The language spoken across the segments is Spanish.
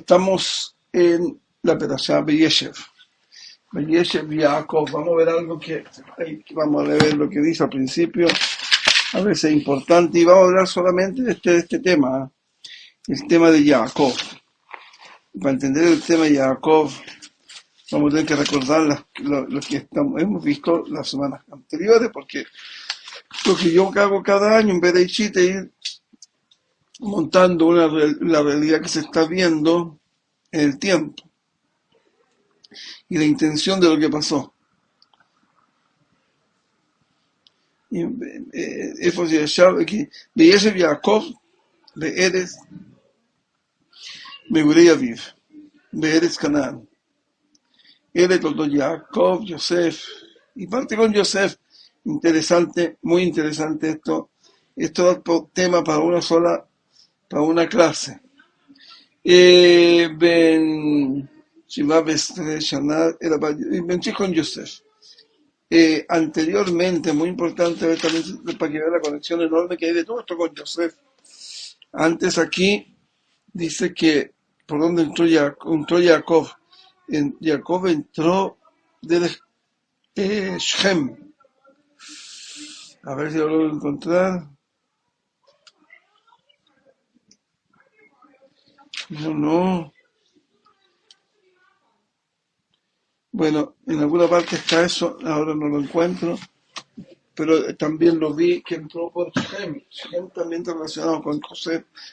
Estamos en la Perashá Vayeshev. Vayeshev Yaakov. Vamos a ver algo vamos a ver lo que dice al principio. A veces es importante y vamos a hablar solamente de este tema, el tema de Yaakov. Para entender el tema de Yaakov, vamos a tener que recordar lo que hemos visto las semanas anteriores, porque lo que yo hago cada año en vez de ir montando la realidad que se está viendo en el tiempo y la intención de lo que pasó. איפה שישב, וישב יעקב בארץ מגורי אביו, בארץ כנען. Él toldos Jacob, Yosef, y parte con Yosef. Interesante, muy interesante esto. Esto es tema para una clase. Ben Shiva Bestre Shana, era Ben con Yosef. Anteriormente, muy importante ver también para que vean la conexión enorme que hay de todo esto con Yosef. Antes aquí dice que por dónde entró Jacob. Jacob entró desde Shem. A ver si lo logro encontrar. No. Bueno, en alguna parte está eso, ahora no lo encuentro, pero también lo vi que entró por Shem. Shem también está relacionado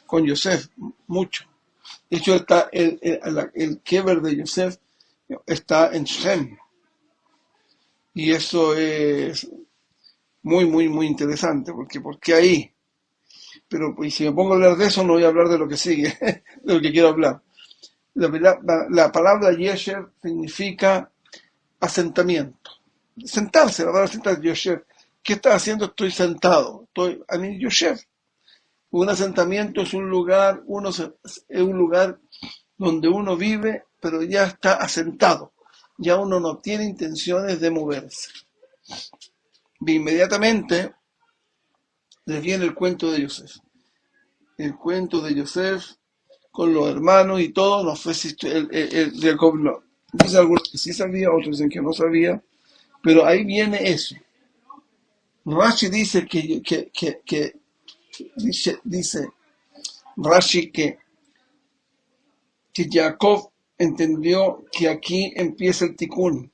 con Yosef, mucho. De hecho, está el Keber de Yosef está en Shem. Y eso es muy, muy, muy interesante, porque ahí. Pero pues, si me pongo a hablar de eso, no voy a hablar de lo que sigue, de lo que quiero hablar. La palabra Yesher significa asentamiento. Sentarse, la palabra sentarse, Yosher. ¿Qué estás haciendo? Estoy sentado. Yosher. Un asentamiento es un lugar donde uno vive, pero ya está asentado. Ya uno no tiene intenciones de moverse. Y inmediatamente les viene el cuento de Yosef. El cuento de Yosef con los hermanos y todo, no fue el Jacob no. Dice algunos que sí sabía, otros dicen que no sabía, pero ahí viene eso. Rashi dice dice Rashi que Jacob entendió que aquí empieza el tikkun.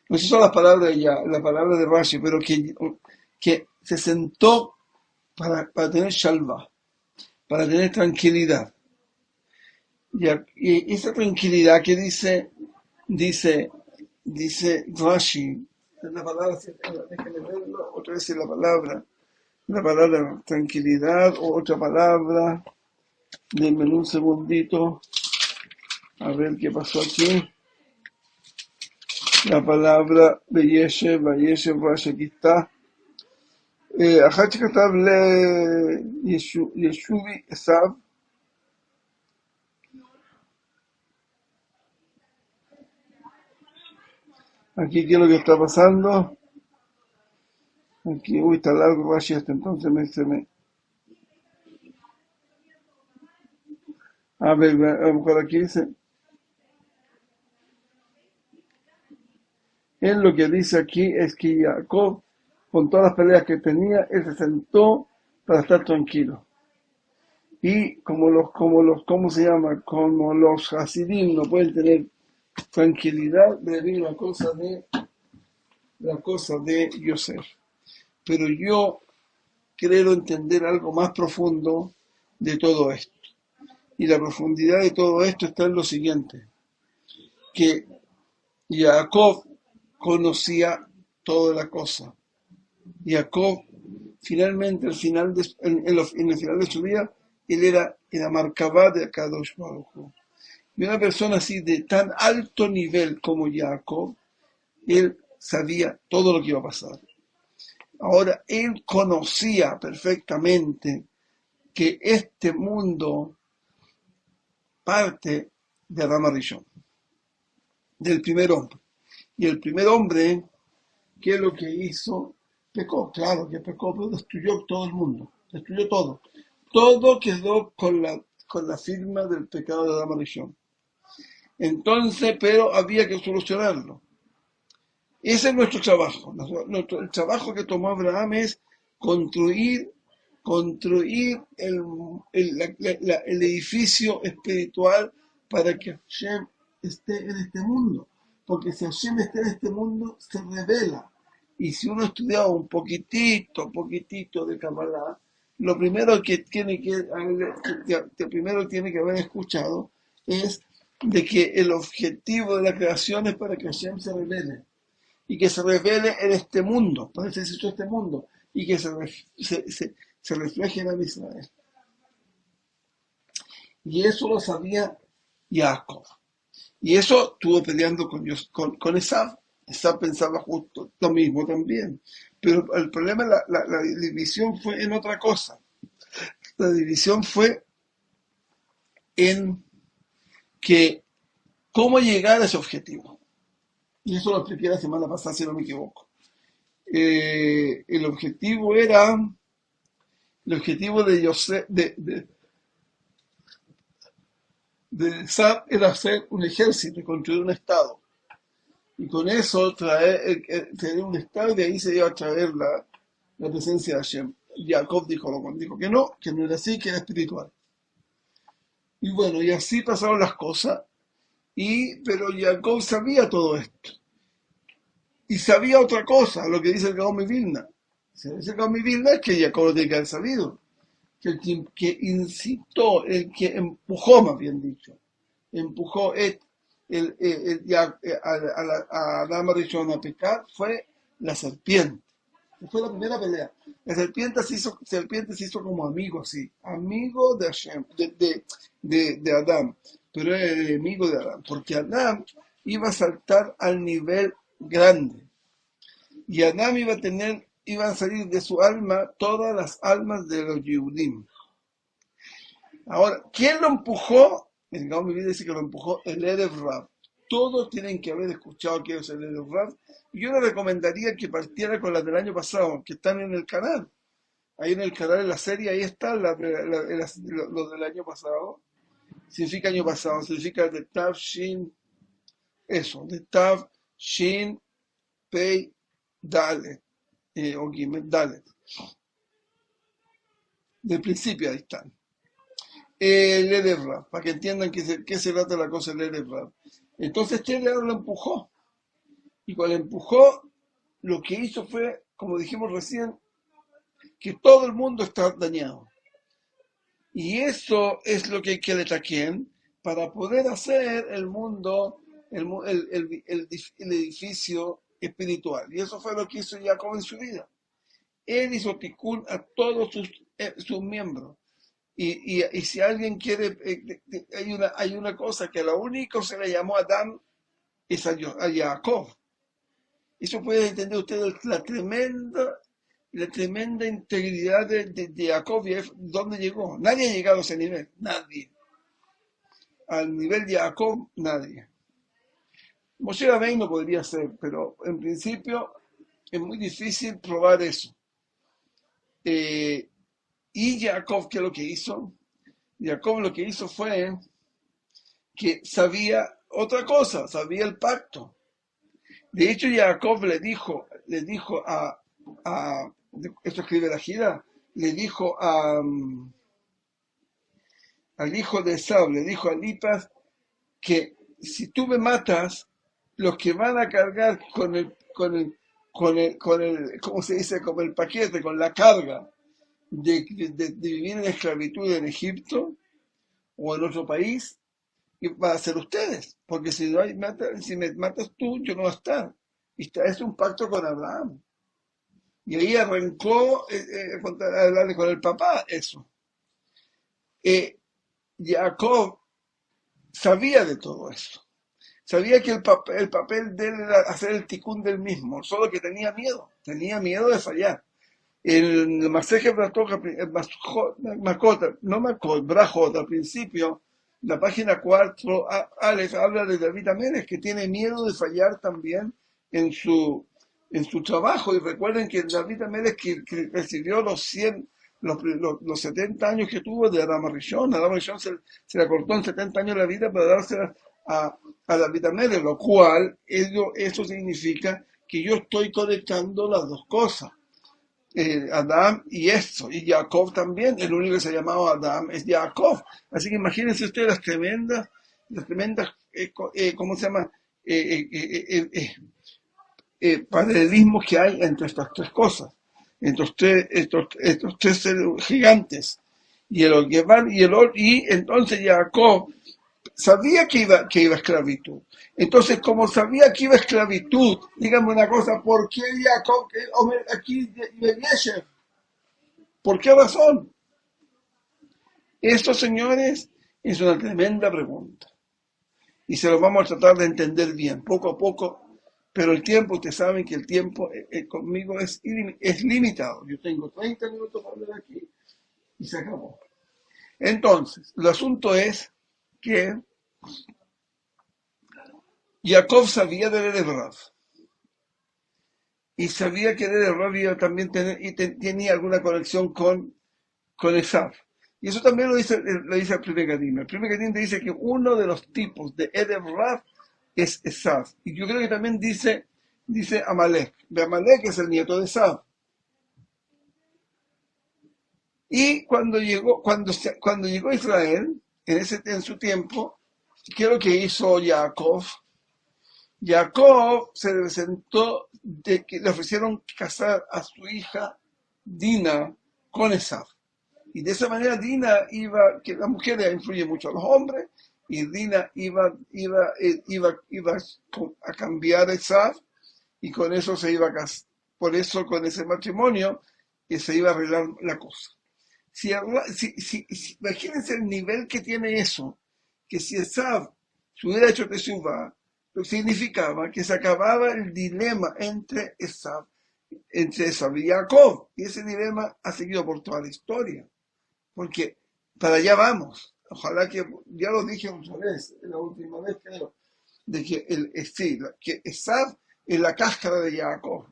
No sé si son las palabras de Rashi, pero que se sentó para tener shalva, para tener tranquilidad. Y esa tranquilidad que dice Rashi, la palabra, déjenme verlo, otra vez la palabra tranquilidad, o otra palabra, denme un segundito, a ver qué pasó aquí. La palabra Vayeshev, Rashi, aquí está. אחת שכתב לישובי עשיו, aquí qué es lo que está pasando. Aquí, está largo Rashi hasta entonces a ver, a lo mejor aquí dice. Él lo que dice aquí es que Jacob, con todas las peleas que tenía, él se sentó para estar tranquilo. Y como los Hasidim no pueden tener tranquilidad, le vi la cosa de Yosef. Pero yo quiero entender algo más profundo de todo esto. Y la profundidad de todo esto está en lo siguiente, que Jacob conocía toda la cosa. Jacob, finalmente, en el final de su vida, él era Markabá de Akadosh Baruj Hu. Y una persona así de tan alto nivel como Jacob, él sabía todo lo que iba a pasar. Ahora, él conocía perfectamente que este mundo parte de Adam Arishon, del primer hombre. Y el primer hombre, ¿qué es lo que hizo? Pecó, claro que pecó, pero destruyó todo el mundo, destruyó todo. Todo quedó con con la firma del pecado de Adán Arishon. Entonces, pero había que solucionarlo. Ese es nuestro trabajo. El trabajo que tomó Abraham es construir el edificio espiritual para que Hashem esté en este mundo. Porque si Hashem está en este mundo, se revela. Y si uno estudia un poquitito de Kabbalah, lo primero que tiene que haber escuchado es de que el objetivo de la creación es para que Hashem se revele. Y que se revele en este mundo, para eso se hizo este mundo, y que se refleje en Israel. Y eso lo sabía Jacob. Y eso estuvo peleando con Esaú. Esaú pensaba justo lo mismo también. Pero el problema, la división fue en otra cosa. La división fue en que cómo llegar a ese objetivo. Y eso lo expliqué la semana pasada, si no me equivoco. El objetivo de Yosef, de Esaú era hacer un ejército, construir un estado. Y con eso traer un estado, y de ahí se iba a traer la presencia de Hashem. Jacob dijo que no era así, que era espiritual. Y bueno, y así pasaron las cosas, pero Jacob sabía todo esto. Y sabía otra cosa, lo que dice el Gaón Vilna. El Gaón Vilna es que Jacob lo tiene que haber sabido. Que el que incitó, el que empujó, más bien dicho, empujó a Adán Arishon a pecar fue la serpiente. Fue la primera pelea. La serpiente se hizo como amigo, así, amigo de Hashem, de Adán, pero era el enemigo de Adán, porque Adán iba a saltar al nivel grande, y Adán iba a salir de su alma todas las almas de los Yehudim. Ahora, ¿quién lo empujó? El Gaón Vilna dice que lo empujó el Erev Rav. Todos tienen que haber escuchado que es el Erev Rav. Y yo le recomendaría que partiera con las del año pasado, que están en el canal. Ahí en el canal, en la serie, ahí están los del año pasado. Significa año pasado, significa de Tav, Shin, eso, de Tav, Shin, Pei, Dalet, o Gimel, Dalet. Del principio ahí están. El Erev Rav, para que entiendan qué se trata la cosa del Erev Rav. Entonces este Erev lo empujó. Y cuando empujó, lo que hizo fue, como dijimos recién, que todo el mundo está dañado. Y eso es lo que hay que destacar para poder hacer el mundo, el edificio espiritual. Y eso fue lo que hizo Jacob en su vida. Él hizo tikkun a todos sus miembros. Y si alguien quiere, hay una cosa que a lo único se le llamó a Adán es a Jacob. Eso puede entender ustedes la tremenda integridad de Jacob y dónde llegó. Nadie ha llegado a ese nivel, nadie. Al nivel de Jacob, nadie. Moshe Rabbeinu podría ser, pero en principio es muy difícil probar eso. Y Jacob, ¿qué es lo que hizo? Jacob lo que hizo fue que sabía otra cosa, sabía el pacto. De hecho, Jacob le dijo esto escribe la Gira, le dijo al hijo de Esaú, le dijo a Lipas que si tú me matas, los que van a cargar con el, ¿cómo se dice? Con el paquete, con la carga de vivir en esclavitud en Egipto o en otro país, van a ser ustedes, porque si me matas tú, yo no voy a estar. Y es un pacto con Abraham. Y ahí arrancó a hablarle con el papá eso. Jacob sabía de todo eso. Sabía que el papel de él era hacer el tikkun del mismo, solo que tenía miedo de fallar. El Maseje Brajot, al principio, la página 4, Alex habla de David Amélez, que tiene miedo de fallar también en su trabajo. Y recuerden que David Amélez que recibió los 100 los 70 años que tuvo de Adam Rishon. Adam Rishon se le cortó en 70 años la vida para dársela a David Amelech, lo cual eso significa que yo estoy conectando las dos cosas. Adam y esto, y Jacob también, el único que se ha llamado Adam es Jacob. Así que imagínense ustedes las tremendas, ¿cómo se llama? Paralelismos que hay entre estas tres cosas, entre estos tres gigantes. Y entonces Jacob sabía que iba a esclavitud. Entonces, como sabía que iba a esclavitud, dígame una cosa, ¿por qué Jacob aquí Yesher? ¿Por qué razón? Esto, señores, es una tremenda pregunta. Y se lo vamos a tratar de entender bien, poco a poco, pero el tiempo, ustedes saben que el tiempo conmigo es limitado. Yo tengo 30 minutos para hablar aquí y se acabó. Entonces, el asunto es que Jacob sabía de Rav y sabía que Rav iba también tenía alguna conexión con Esav. Y eso también lo dice el primer Gadim. El primer Gadim dice que uno de los tipos de Rav es Esav. Y yo creo que también dice Amalek. De Amalek es el nieto de Esav. Y cuando llegó a Israel, en su tiempo, ¿qué es lo que hizo Jacob? Jacob se presentó de que le ofrecieron casar a su hija Dina con Esav. Y de esa manera Dina que la mujer influye mucho a los hombres, y Dina iba a cambiar a Esav, y con eso por eso con ese matrimonio que se iba a arreglar la cosa. Imagínense el nivel que tiene eso, que si Esav se hubiera hecho Teshuvah, lo que significaba que se acababa el dilema entre Esav y Jacob, y ese dilema ha seguido por toda la historia, porque para allá vamos. Ojalá que, ya lo dije otra vez, la última vez creo, de que Esav es la cáscara de Jacob.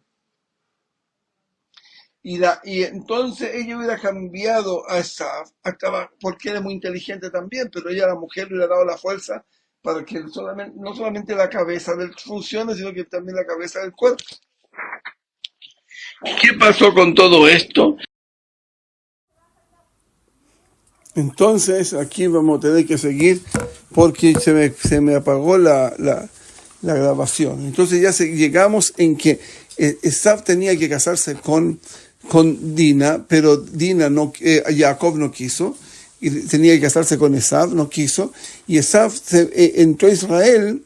Y entonces ella hubiera cambiado a Esav, porque era muy inteligente también, pero ella, la mujer, le hubiera dado la fuerza para que no solamente la cabeza funcione, sino que también la cabeza del cuerpo. ¿Qué pasó con todo esto? Entonces aquí vamos a tener que seguir porque se me apagó la grabación. Entonces ya llegamos en que Esav tenía que casarse con Dina, pero Jacob no quiso, y tenía que casarse con Esav, no quiso, y Esav entró a Israel,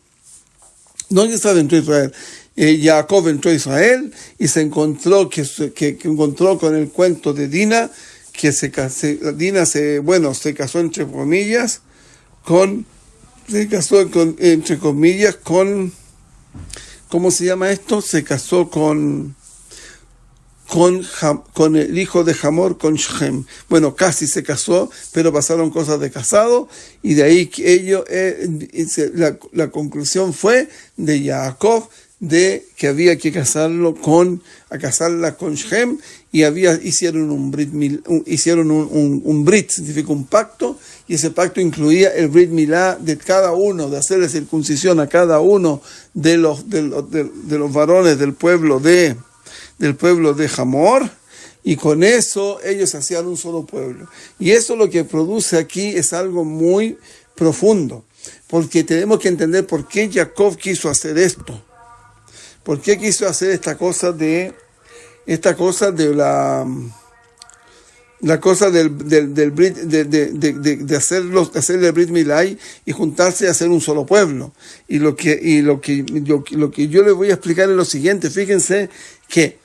Jacob entró a Israel y se encontró que encontró con el cuento de Dina, que Dina se casó entre comillas entre comillas con, ¿cómo se llama esto? Se casó con el hijo de Hamor, con Shem. Bueno, casi se casó, pero pasaron cosas de casado, y de ahí que la conclusión fue de Jacob, de que había que casarla con Shem, y hicieron un brit, significa un pacto, y ese pacto incluía el brit milá de cada uno, de hacerle circuncisión a cada uno de los varones del pueblo de Hamor, y con eso ellos hacían un solo pueblo. Y eso lo que produce aquí es algo muy profundo, porque tenemos que entender por qué Jacob quiso hacer esto. ¿Por qué quiso hacer esta cosa de hacerle el Brit Milá y juntarse y hacer un solo pueblo? Y lo que yo les voy a explicar es lo siguiente. Fíjense que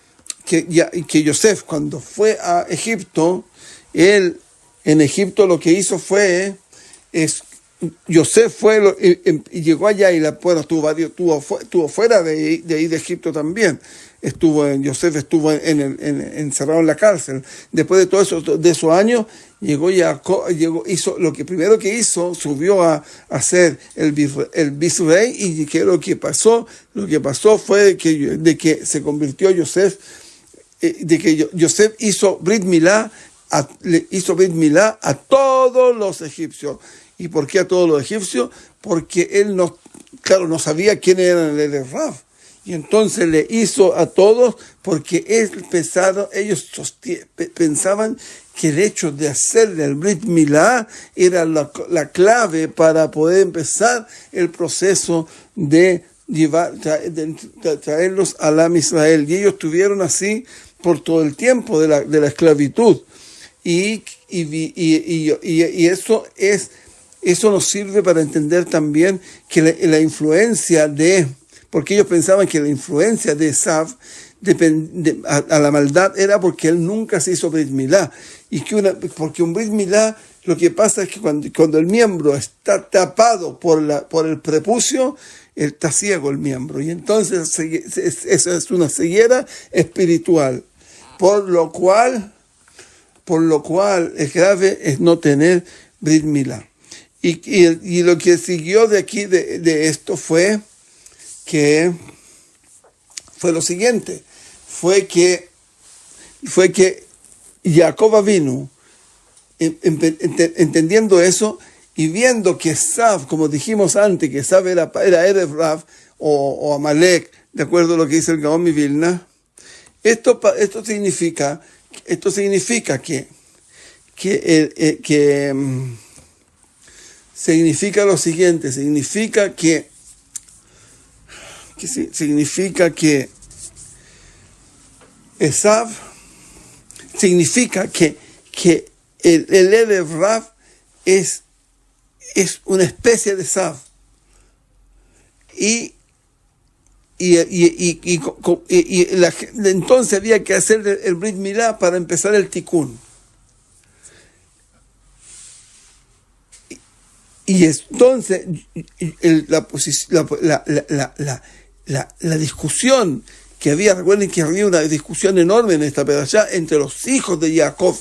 Yosef, cuando fue a Egipto, en Egipto lo que hizo Yosef y llegó allá y estuvo fuera de ahí de Egipto también. Yosef estuvo encerrado en la cárcel. Después de todos esos años, lo que primero que hizo, subió a ser el visrey, y que lo que pasó fue de que se convirtió Yosef, de que Yosef hizo Brit Milá le hizo Brit Milá a todos los egipcios. ¿Y por qué a todos los egipcios? Porque él no sabía quién era el Erev Rav. Y entonces le hizo a todos porque ellos pensaban que el hecho de hacerle el Brit Milá era la clave para poder empezar el proceso de traerlos al Am Israel. Y ellos estuvieron así por todo el tiempo de la esclavitud. Y eso nos sirve para entender también que la influencia porque ellos pensaban que la influencia de Esav a la maldad era porque él nunca se hizo Brit Milá. Porque un Brit Milá, lo que pasa es que cuando el miembro está tapado por el prepucio, está ciego el miembro. Y entonces eso es una ceguera espiritual. Por lo cual el grave es no tener Brit Milá. Y lo que siguió de aquí, de esto, fue lo siguiente, fue que Jacob Avinu, entendiendo eso y viendo que Esav, como dijimos antes, que Esav era Erev Rav o Amalek, de acuerdo a lo que dice el Gaón Vilna, esto significa significa lo siguiente, significa que Esav significa que el Erev Rav es una especie de Esav. Entonces había que hacer el Brit Milá para empezar el Tikkun. Y entonces la discusión que había, recuerden que había una discusión enorme en esta perashá entre los hijos de Jacob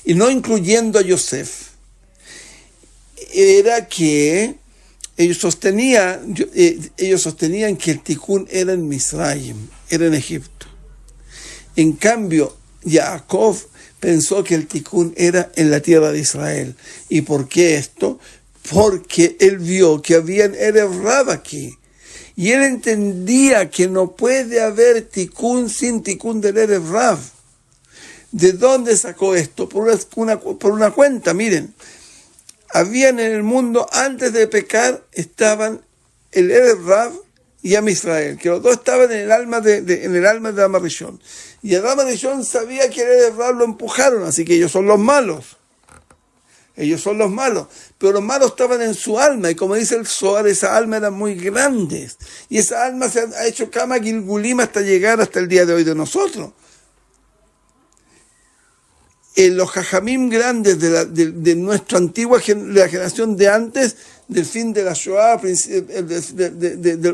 y no incluyendo a Yosef, era que ellos sostenían que el Tikkun era en Misraim, era en Egipto. En cambio, Jacob pensó que el Tikkun era en la tierra de Israel. ¿Y por qué esto? Porque él vio que habían Erev Rav aquí. Y él entendía que no puede haber Tikkun sin Tikkun del Erev Rav. ¿De dónde sacó esto? Por una cuenta, miren. Habían en el mundo, antes de pecar, estaban el Erev Rav y Am Israel, que los dos estaban en el alma de Am Rishon. Y el Am Rishon sabía que el Erev Rav lo empujaron, así que ellos son los malos. Pero los malos estaban en su alma, y como dice el Zohar, esa alma era muy grande. Y esa alma se ha hecho Kama Gilgulim hasta llegar hasta el día de hoy de nosotros. Los jajamim grandes de nuestra antigua la generación de antes, del fin de la Shoah,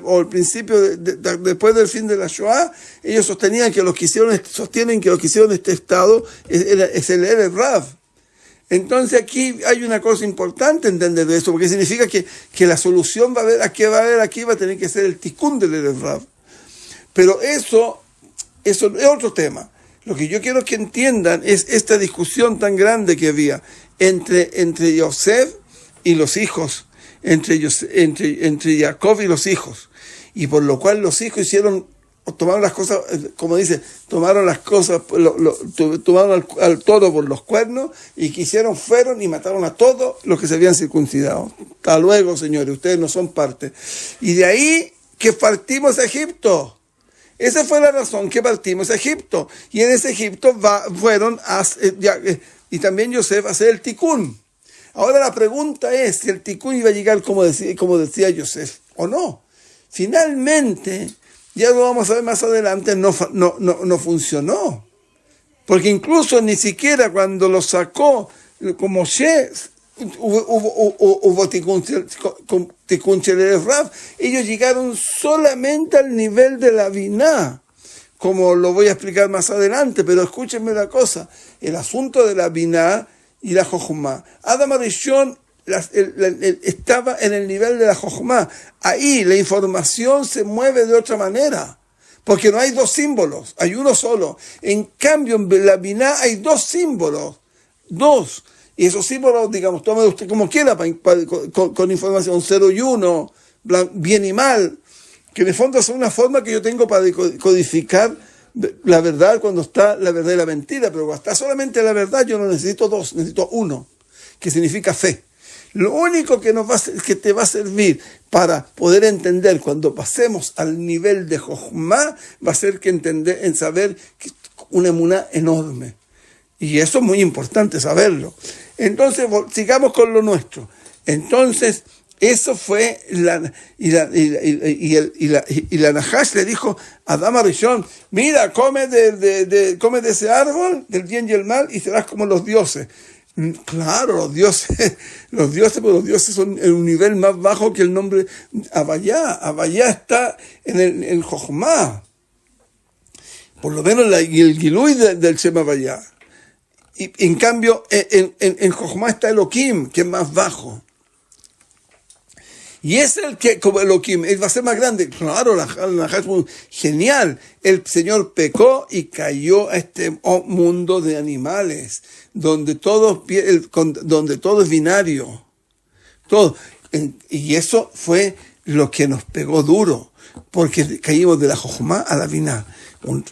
o el principio, después del fin de la Shoah, ellos sostienen que los que hicieron este estado es el Erev Rav. Entonces aquí hay una cosa importante entender de eso, porque significa que la solución va a tener que ser el Tikkun del Erev Rav. Pero eso es otro tema. Lo que yo quiero que entiendan es esta discusión tan grande que había entre Yosef y los hijos, entre Jacob y los hijos, y por lo cual los hijos tomaron las cosas, como dice, tomaron al toro por los cuernos, y fueron y mataron a todos los que se habían circuncidado. Hasta luego, señores, ustedes no son parte. Y de ahí que partimos a Egipto. Esa fue la razón que partimos a Egipto. Y en ese Egipto y también Yosef a hacer el Tikkun. Ahora la pregunta es si el Tikkun iba a llegar como decía Yosef o no. Finalmente, ya lo vamos a ver más adelante, no funcionó. Porque incluso ni siquiera cuando lo sacó como Moshe, hubo Tikkun Erev Rav. Ellos llegaron solamente al nivel de la Biná, como lo voy a explicar más adelante, pero escúchenme una cosa, el asunto de la Biná y la Jochma. Adam Arishon estaba en el nivel de la Jochma. Ahí la información se mueve de otra manera, porque no hay dos símbolos, hay uno solo. En cambio, en la Biná hay dos símbolos, dos. Y esos símbolos, digamos, tome usted como quiera, con información 0 y 1, bien y mal, que en el fondo son una forma que yo tengo para codificar la verdad cuando está la verdad y la mentira, pero cuando está solamente la verdad yo no necesito dos, necesito uno, que significa fe. Lo único que que te va a servir para poder entender cuando pasemos al nivel de Jochma va a ser en saber que una emuná enorme. Y eso es muy importante saberlo. Entonces, sigamos con lo nuestro. Entonces, eso fue la Nahash le dijo a Adam Arishon, mira, come come de ese árbol, del bien y el mal, y serás como los dioses. Claro, los dioses son en un nivel más bajo que el nombre Abayá. Abayá está en el Jochma. Por lo menos el Gilui del Shem Abayá. Y en cambio, en Jochma está Elohim, que es más bajo. Y es el que, como Elohim, él va a ser más grande. Claro, la es muy genial. El Señor pecó y cayó a este mundo de animales, donde todo es binario. Todo. Y eso fue lo que nos pegó duro, porque caímos de la Jochma a la Biná. Un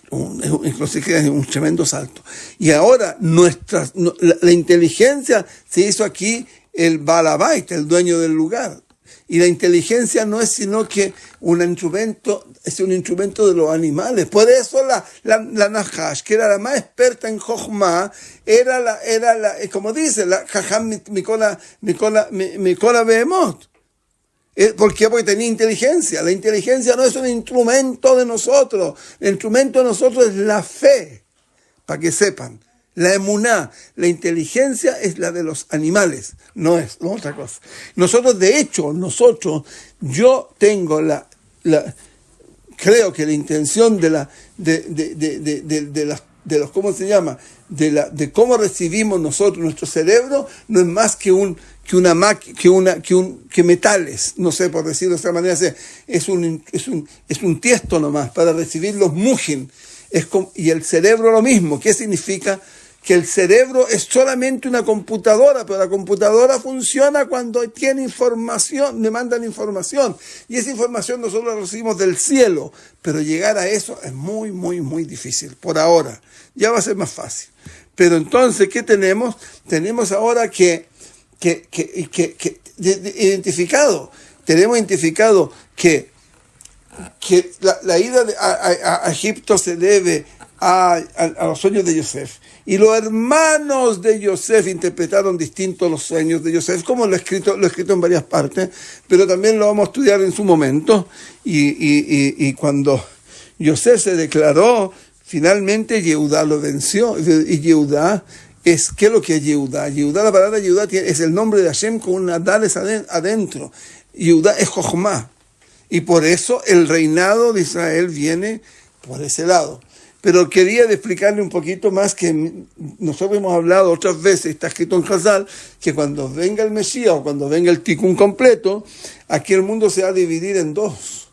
tremendo salto. Y ahora la inteligencia se hizo aquí el Balabait, el dueño del lugar. Y la inteligencia no es sino que un instrumento de los animales. Por eso la Nahash, que era la más experta en Jochma, era como dice, la Jajam Mikola Behemot. ¿Por qué? Porque tenía inteligencia. La inteligencia no es un instrumento de nosotros. El instrumento de nosotros es la fe, para que sepan. La emuná, la inteligencia es la de los animales, no es otra cosa. De hecho, yo tengo creo que la intención de los, ¿cómo se llama? De cómo recibimos nosotros nuestro cerebro, no es más que metales, no sé, por decirlo de esta manera, es un tiesto nomás para recibir los mujin. Y el cerebro lo mismo. ¿Qué significa? Que el cerebro es solamente una computadora, pero la computadora funciona cuando tiene información, me mandan información, y esa información nosotros la recibimos del cielo, pero llegar a eso es muy, muy, muy difícil, por ahora. Ya va a ser más fácil. Pero entonces, ¿qué tenemos? Tenemos ahora tenemos identificado que la ida a Egipto se debe a los sueños de Yosef. Y los hermanos de Yosef interpretaron distintos los sueños de Yosef, como lo he escrito en varias partes, pero también lo vamos a estudiar en su momento. Y cuando Yosef se declaró, finalmente Yehudá lo venció. Y Yehudá ¿qué es lo que es Yehudá? La palabra Yehudá es el nombre de Hashem con una Dales adentro. Yehudá es Jochma. Y por eso el reinado de Israel viene por ese lado. Pero quería explicarle un poquito más que nosotros hemos hablado otras veces, está escrito en Hazal, que cuando venga el Mesías o cuando venga el Tikkun completo, aquí el mundo se va a dividir en dos,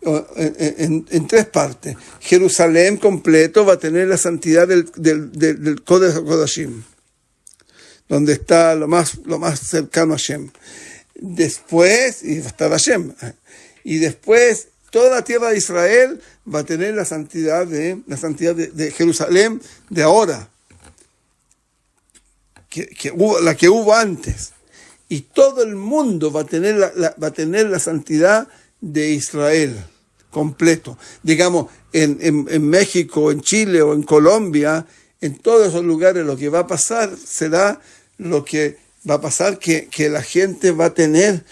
en tres partes. Jerusalén completo va a tener la santidad del Kodesh HaKodashim, donde está lo más cercano a Hashem. Después, y va a estar Hashem. Y después, toda la tierra de Israel va a tener la santidad de Jerusalén de ahora, la que hubo antes. Y todo el mundo va a tener la santidad de Israel completo. Digamos, en México, en Chile o en Colombia, en todos esos lugares lo que va a pasar será que la gente va a tener,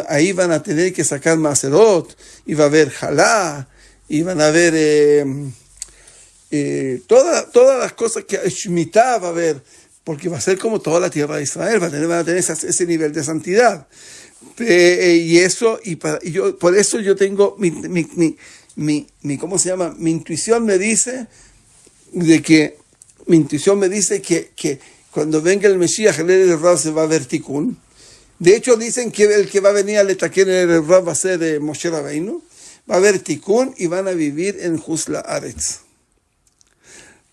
ahí van a tener que sacar Maserot, y va a haber Jalá, y van a haber todas las cosas que Shemitah va a haber, porque va a ser como toda la tierra de Israel, van a tener ese nivel de santidad. Por eso yo tengo ¿cómo se llama? Mi intuición me dice que cuando venga el Mesías, el Rav se va a ver Tikkun. De hecho, dicen que el que va a venir al Etaquén en el Rav va a ser Moshe Rabbeinu. Va a haber tikkun y van a vivir en Husla Aretz.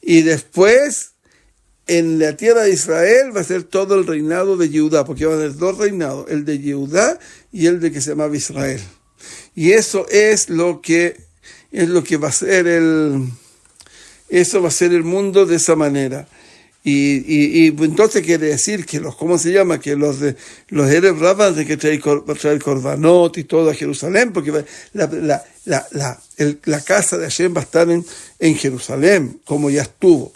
Y después, en la tierra de Israel, va a ser todo el reinado de Yehudá, porque van a haber dos reinados, el de Yehudá y el de que se llamaba Israel. Y eso es lo que va a ser eso va a ser el mundo de esa manera. Y entonces quiere decir que ¿cómo se llama? Que los Erev Rav van a tener que traer Korbanot y todo a Jerusalén, porque la casa de Hashem va a estar en Jerusalén, como ya estuvo.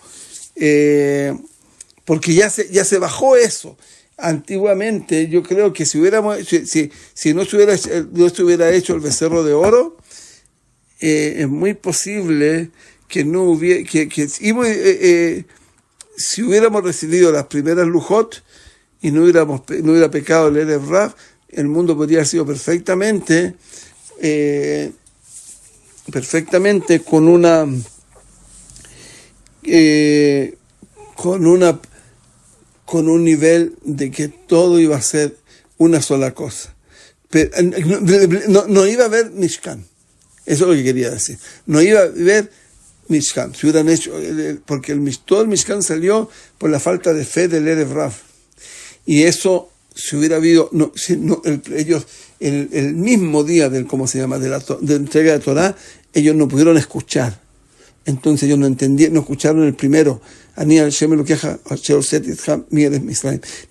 Porque ya se bajó eso. Antiguamente, yo creo que si no se hubiera hecho el becerro de oro, es muy posible que no hubiera, si hubiéramos recibido las primeras lujot y no hubiera pecado el Erev Rav, el mundo podría haber sido perfectamente con un nivel de que todo iba a ser una sola cosa. Pero no iba a haber Mishkan. Eso es lo que quería decir. No iba a haber Mishkan. Si hubieran hecho, porque todo el Mishkan salió por la falta de fe del Erev Rav. Y eso, si hubiera habido, ellos, el mismo día de la entrega de Torah, ellos no pudieron escuchar. Entonces ellos no entendían, no escucharon el primero.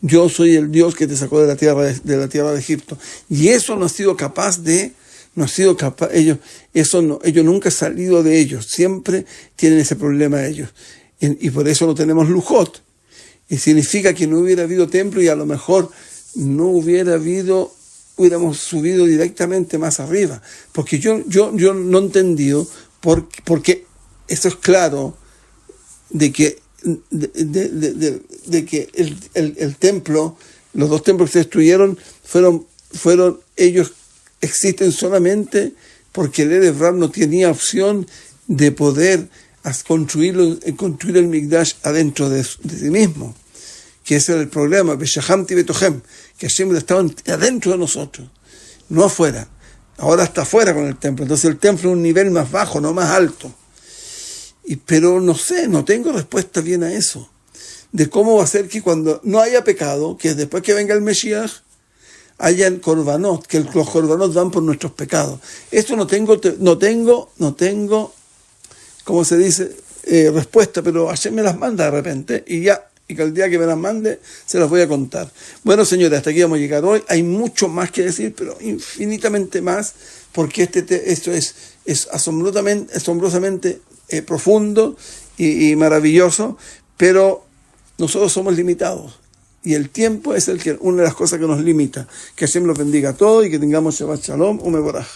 Yo soy el Dios que te sacó de la tierra de Egipto. Y eso no ha sido capaz, ellos nunca han salido de ellos, siempre tienen ese problema ellos. Y por eso no tenemos lujot. Y significa que no hubiera habido templo y a lo mejor hubiéramos subido directamente más arriba. Porque yo no he entendido porque eso es claro de que el templo, los dos templos que se destruyeron fueron ellos, existen solamente porque el Erev Rav no tenía opción de poder construir el Mikdash adentro de sí mismo, que ese era el problema, Beshahamti Betohem, que Hashem estaba adentro de nosotros, no afuera. Ahora está afuera con el templo, entonces el templo es un nivel más bajo, no más alto. Pero no sé, no tengo respuesta bien a eso, de cómo va a ser que cuando no haya pecado, que después que venga el Mesías, hayan korbanot, que los korbanot van por nuestros pecados. Esto no tengo, ¿cómo se dice? Respuesta, pero Hashem me las manda de repente, y que el día que me las mande, se las voy a contar. Bueno, señores, hasta aquí vamos a llegar hoy. Hay mucho más que decir, pero infinitamente más, porque esto es asombrosamente profundo y maravilloso, pero nosotros somos limitados y el tiempo es una de las cosas que nos limita. Que Hashem los bendiga a todos y que tengamos Shabbat Shalom, Umeboraj.